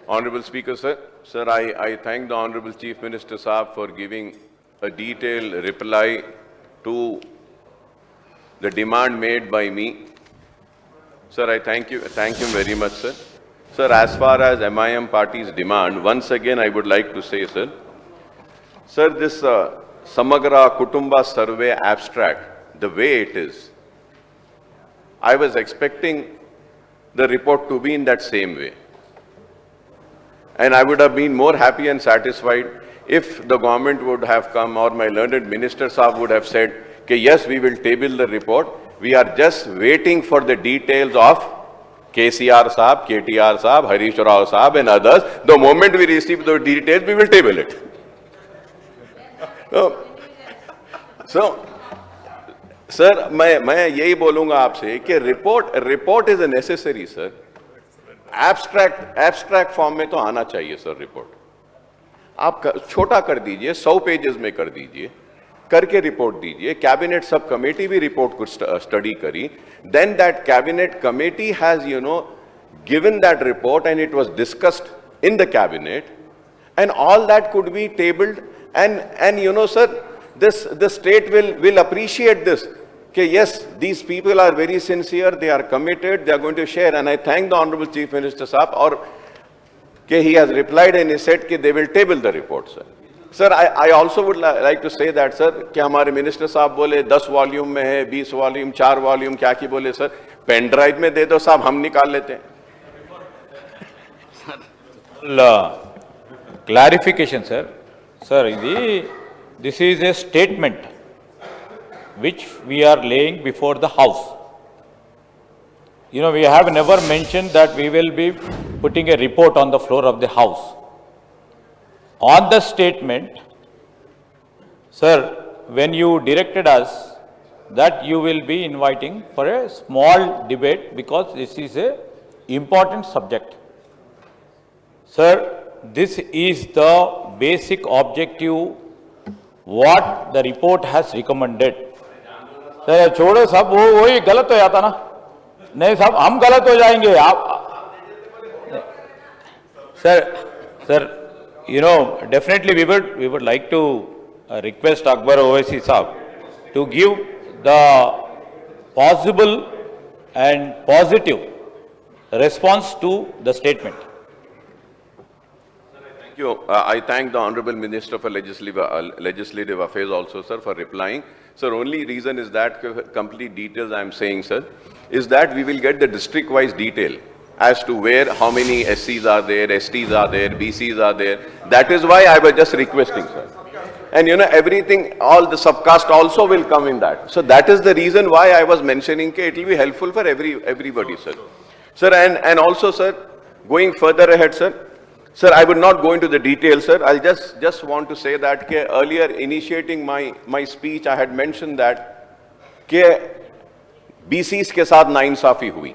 Honorable Speaker, sir. Sir, I thank the Honorable Chief Minister Saab for giving a detailed reply to the demand made by me. Sir, I thank him very much, sir. Sir, as far as MIM party's demand, once again I would like to say, sir, this Samagra Kutumba survey abstract, the way it is, I was expecting the report to be in that same way. And I would have been more happy and satisfied if the government would have come or my learned Minister Saab would have said, okay, yes, we will table the report. We are just waiting for the details of KCR Saab, KTR Saab, Harish Rao Saab and others. The moment we receive the details, we will table it. So sir, मैं यही बोलूंगा आपसे कि report is a necessary, sir. Abstract form में तो आना चाहिए sir report. आप छोटा कर दीजिए, 100 पेजेस में कर दीजिए, करके रिपोर्ट दीजिए. कैबिनेट सब कमेटी भी रिपोर्ट को स्टडी करी. Then that cabinet committee has given that report and it was discussed in the cabinet and all that could be tabled and sir the state will appreciate this. Okay, yes, these people are very sincere, they are committed, they are going to share, and I thank the Honorable Chief Minister Saab, or okay, he has replied and he said that they will table the report, sir. Sir, I also would like to say that, sir, कि हमारे Minister Saab बोले 10 volume में है, 20 volume, 4 volume, क्या की बोले sir, pen drive में दे दो साहब, हम निकाल लेते हैं. Clarification, sir. Sir, this is a statement which we are laying before the House. We have never mentioned that we will be putting a report on the floor of the House. On the statement, sir, when you directed us that you will be inviting for a small debate because this is a important subject. Sir, this is the basic objective what the report has recommended. Sir छोड़ो सब, वही गलत हो जाता ना. नहीं साहब, हम गलत हो जाएंगे. आप sir definitely we would like to request Akbar Owaisi Saab to give the possible and positive response to the statement. Thank you. I thank the Honorable Minister for Legislative Affairs also, sir, for replying. Sir, only reason is that complete details I am saying, sir, is that we will get the district-wise detail as to where, how many SCs are there, STs are there, BCs are there. That is why I was just requesting, sir. And everything, all the subcast also will come in that. So that is the reason why I was mentioning that it will be helpful for everybody, sir. Sir, and also, sir, going further ahead, sir, I would not go into the details, sir. I'll just want to say that earlier initiating my speech, I had mentioned that BCs के साथ नाइंसाफी हुई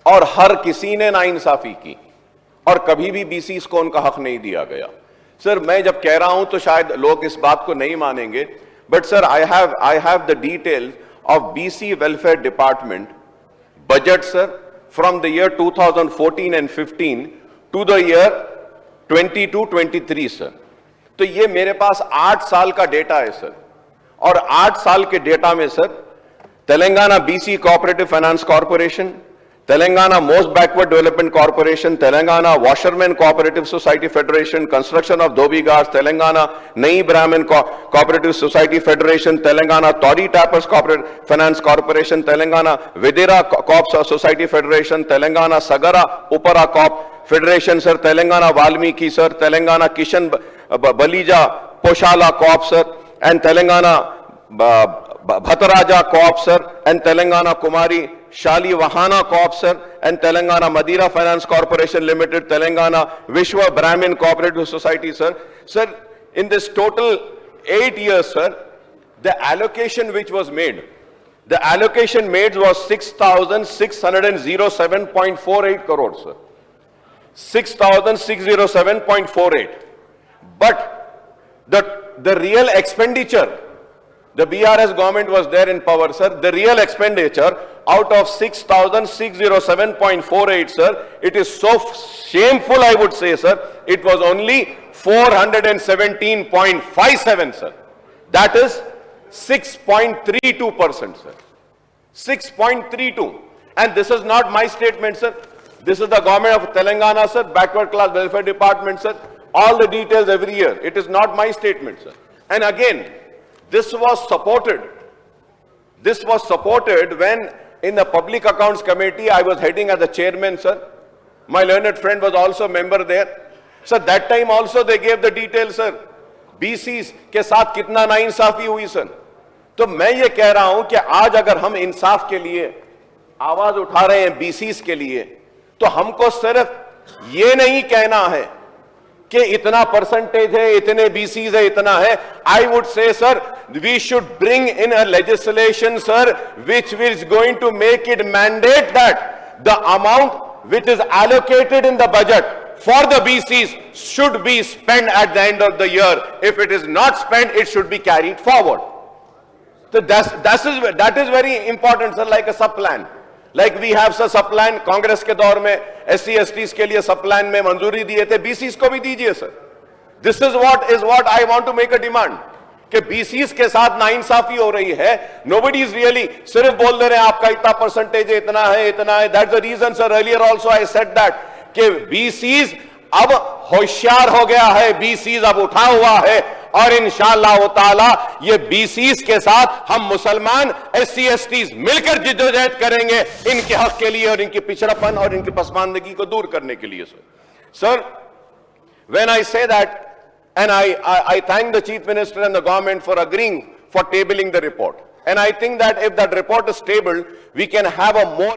और हर किसी ने नाइंसाफी की और कभी भी BCs को उनका हक नहीं दिया गया. सर, मैं जब कह रहा हूं तो शायद लोग इस बात को नहीं मानेंगे, but sir, I have the details of BC Welfare Department budget, sir, from the year 2014 and 15 to the year 22-23, sir. तो ये मेरे पास 8 साल का डेटा है, सर. और 8 साल के डेटा में, sir, Telangana BC cooperative finance corporation, Telangana most backward development corporation, Telangana washerman cooperative society federation, construction of dhobi guards, Telangana Nayi Brahmin cooperative society federation, Telangana toddy tappers cooperative finance corporation, Telangana Vaddera co-ops society federation, Telangana Sagara Uppara coop federation, sir, Telangana Valmiki, sir, Telangana Kishan Balija Poshala coop, sir, and Telangana Bhatraja coop, sir, and Telangana Kumari Shali Vahana coop, sir, and Telangana मदीरा finance corporation limited, Telangana विश्व ब्राह्मण cooperative society, sir. Sir, in this total 8 years, sir, the allocation which was made, the allocation made was 6,607.48 crores, sir. 6,607.48. But the real expenditure, the BRS government was there in power, sir. The real expenditure out of 6,607.48, sir. It is so shameful, I would say, sir. It was only 417.57, sir. That is 6.32%, sir. 6.32. And this is not my statement, sir. This is the government of Telangana, sir, backward class welfare department, sir. All the details every year. It is not my statement, sir. And again, this was supported. This was supported when in the Public Accounts Committee, I was heading as the chairman, sir. My learned friend was also a member there. Sir, that time also they gave the details, sir. BCs के साथ कितना नाइंसाफी हुई, sir. तो मैं ये कह रहा हूं कि आज अगर हम इंसाफ के लिए आवाज उठा रहे हैं BCs के लिए, तो हमको सिर्फ ये नहीं कहना है कि इतना परसेंटेज है, इतने BCs है, इतना है. I would say, sir, we should bring in a legislation, sir, which is going to make it mandate that the amount which is allocated in the budget for the BCs should be spent at the end of the year. If it is not spent, it should be carried forward. So that is very important, sir, like a sub-plan. Like we have sir sub-plan, Congress के दौर में SC STs के लिए sub-plan में मंजूरी दिए थे, BCs को भी दीजिए sir. This is what I want to make a demand. कि BCs के साथ नाइंसाफी हो रही है. Nobody is really सिर्फ बोल दे रहे हैं आपका इतना परसेंटेज है, इतना है, इतना है. That's the reason, sir. Earlier also I said that कि BCs अब होशियार हो गया है, BCs अब उठा हुआ है और इंशाअल्लाह ताला ये BCs के साथ हम मुसलमान SC STs मिलकर जिद्दोजहद करेंगे इनके हक के लिए और इनकी पिछड़ापन और इनकी पसमानदगी को दूर करने के लिए. Sir, when I say that, and I thank the Chief Minister and the government for agreeing for tabling the report, and I think that if that report is tabled, we can have a more